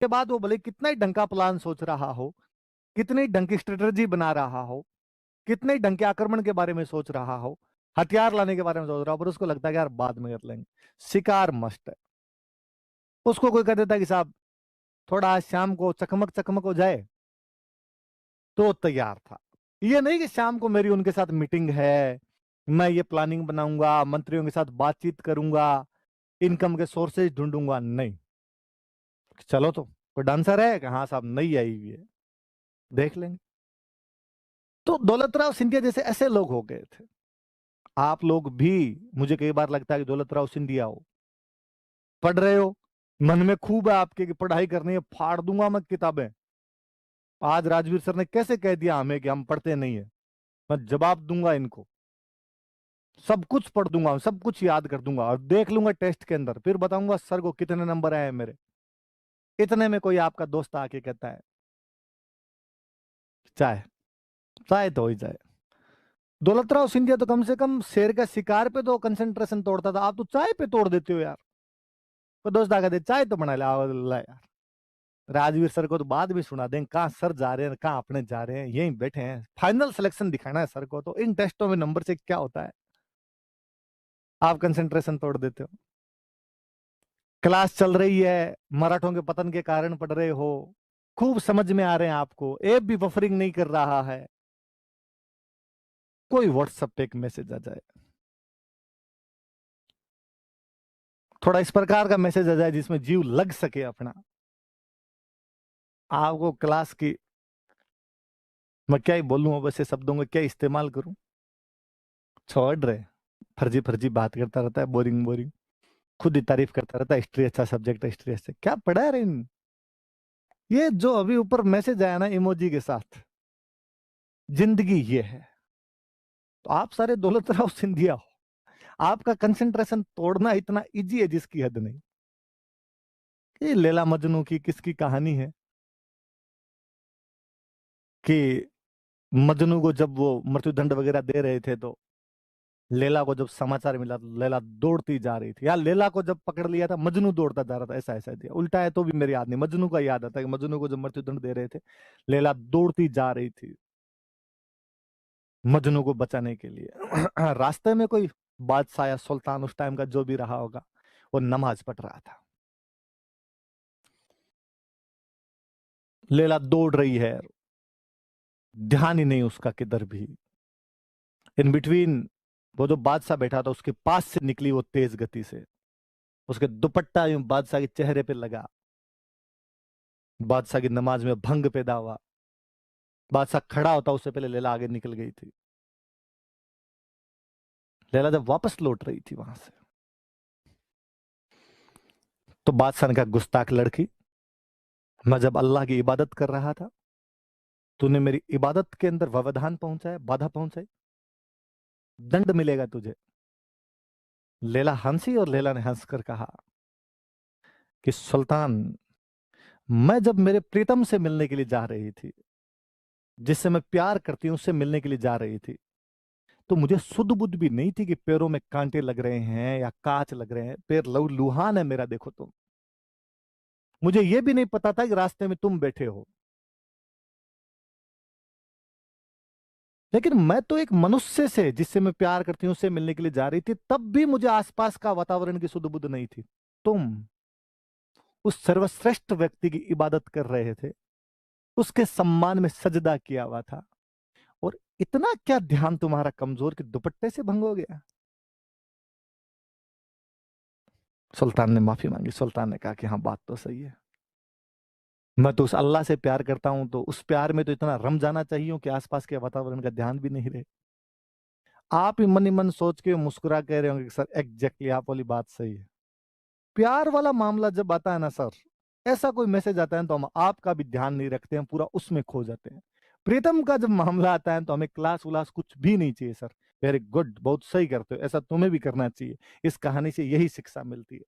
के बाद वो भले कितना ही ढंग का प्लान सोच रहा हो, कितनी ढंग की स्ट्रेटजी बना रहा हो, कितने ही ढंग के आक्रमण के बारे में सोच रहा हो, हथियार लाने के बारे में सोच रहा हो, पर उसको लगता है कि यार बाद में कर लेंगे। शिकार मस्त है। उसको कोई कह देता है कि साहब थोड़ा आज शाम को चकमक चकमक हो जाए, तो तैयार था। ये नहीं कि शाम को मेरी उनके साथ मीटिंग है, मैं ये प्लानिंग बनाऊंगा, मंत्रियों के साथ बातचीत करूंगा, इनकम के सोर्सेज ढूंढूंगा, नहीं। चलो तो कोई डांसर है कि हाँ साहब नई आई हुई है, देख लेंगे। तो दौलतराव सिंधिया जैसे ऐसे लोग हो गए थे। आप लोग भी, मुझे कई बार लगता है कि दौलतराव सिंधिया हो, पढ़ रहे हो, मन में खूब है आपके कि पढ़ाई करनी है, फाड़ दूंगा मैं किताबें। आज राजवीर सर ने कैसे कह दिया हमें कि हम पढ़ते नहीं है, मैं जवाब दूंगा इनको, सब कुछ पढ़ दूंगा, सब कुछ याद कर दूंगा और देख लूंगा टेस्ट के अंदर, फिर बताऊंगा सर को कितने नंबर आए हैं मेरे। इतने में कोई आपका दोस्त आके कहता है चाय, चाय तो हो ही जाए। दौलतराव सिंधिया तो कम से कम शेर का शिकार पे तो कंसंट्रेशन तोड़ता था, आप तो चाय पे तोड़ देते हो यार। तो दोस्त आके दे चाय तो बना ले, आओ ला यार। राजवीर सर को तो बाद में सुना दें कहाँ सर जा रहे हैं, कहाँ अपने जा रहे हैं, यहीं बैठे हैं, फाइनल सिलेक्शन दिखाना है सर को, तो इन टेस्टों में नंबर से क्या होता है। आप कंसंट्रेशन तोड़ देते हो। क्लास चल रही है, मराठों के पतन के कारण पढ़ रहे हो, खूब समझ में आ रहे हैं आपको, ऐप भी बफरिंग नहीं कर रहा है, कोई व्हाट्सएप पे एक मैसेज आ जाए, थोड़ा इस प्रकार का मैसेज आ जाए जिसमें जीव लग सके अपना, आपको क्लास की, मैं क्या ही बोलूं अब ऐसे शब्दों का क्या इस्तेमाल करूं, छोड़ रहे, फर्जी फर्जी बात करता रहता है, बोरिंग बोरिंग, खुद ही तारीफ करता रहता है, हिस्ट्री अच्छा सब्जेक्ट है, हिस्ट्री अच्छा, क्या पढ़ा है रे ये जो अभी ऊपर मैसेज आया ना इमोजी के साथ, जिंदगी ये है। तो आप सारे दौलतराव सिंधिया हो, आपका कंसंट्रेशन तोड़ना इतना इजी है जिसकी हद नहीं। ये लैला मजनू की किसकी कहानी है कि मजनू को जब वो मृत्युदंड वगैरह दे रहे थे, तो लैला को जब समाचार मिला तो लैला दौड़ती जा रही थी, यार लैला को जब पकड़ लिया था मजनू दौड़ता जा रहा था, ऐसा ऐसा दिया उल्टा है, तो भी मेरे याद नहीं, मजनू का याद आता है कि मजनू को जब मृत्युदंड दे रहे थे, लैला दौड़ती जा रही थी मजनू को बचाने के लिए। रास्ते में कोई बादशाह या सुल्तान उस टाइम का जो भी रहा होगा, वो नमाज पढ़ रहा था, लैला दौड़ रही है, ध्यान ही नहीं उसका किधर भी। इन बिटवीन वो जो बादशाह बैठा था उसके पास से निकली वो तेज गति से, उसके दुपट्टा यूं बादशाह के चेहरे पे लगा, बादशाह की नमाज में भंग पैदा हुआ, बादशाह खड़ा होता उससे पहले लैला आगे निकल गई थी। लैला जब वापस लौट रही थी वहां से, तो बादशाह ने कहा गुस्ताख लड़की, मैं जब अल्लाह की इबादत कर रहा था, तूने मेरी इबादत के अंदर व्यवधान पहुंचाया, बाधा पहुंचाई, दंड मिलेगा तुझे। लैला हंसी और लैला ने हंसकर कहा कि सुल्तान, मैं जब मेरे प्रीतम से मिलने के लिए जा रही थी, जिससे मैं प्यार करती हूं उससे मिलने के लिए जा रही थी, तो मुझे सुध बुध भी नहीं थी कि पैरों में कांटे लग रहे हैं या कांच लग रहे हैं, पैर लुहान है मेरा, देखो तुम, मुझे यह भी नहीं पता था कि रास्ते में तुम बैठे हो। लेकिन मैं तो एक मनुष्य से जिससे मैं प्यार करती हूं उससे मिलने के लिए जा रही थी, तब भी मुझे आसपास का वातावरण की सुध बुध नहीं थी। तुम उस सर्वश्रेष्ठ व्यक्ति की इबादत कर रहे थे, उसके सम्मान में सजदा किया हुआ था, और इतना क्या ध्यान तुम्हारा कमजोर कि दुपट्टे से भंग हो गया। सुल्तान ने माफी मांगी, सुल्तान ने कहा कि हाँ बात तो सही है, मैं तो उस अल्लाह से प्यार करता हूं, तो उस प्यार में तो इतना रम जाना चाहिए कि आसपास के वातावरण का ध्यान भी नहीं रहे। आप ही मन सोच के मुस्कुरा कह रहे होंगे कि सर एग्जैक्टली आप वाली बात सही है। प्यार वाला मामला जब आता है ना सर, ऐसा कोई मैसेज आता है तो हम आपका भी ध्यान नहीं रखते हैं, पूरा उसमें खो जाते हैं। प्रीतम का जब मामला आता है तो हमें क्लास उलास कुछ भी नहीं चाहिए सर, वेरी गुड, बहुत सही करते हो, ऐसा तुम्हें भी करना चाहिए। इस कहानी से यही शिक्षा मिलती है।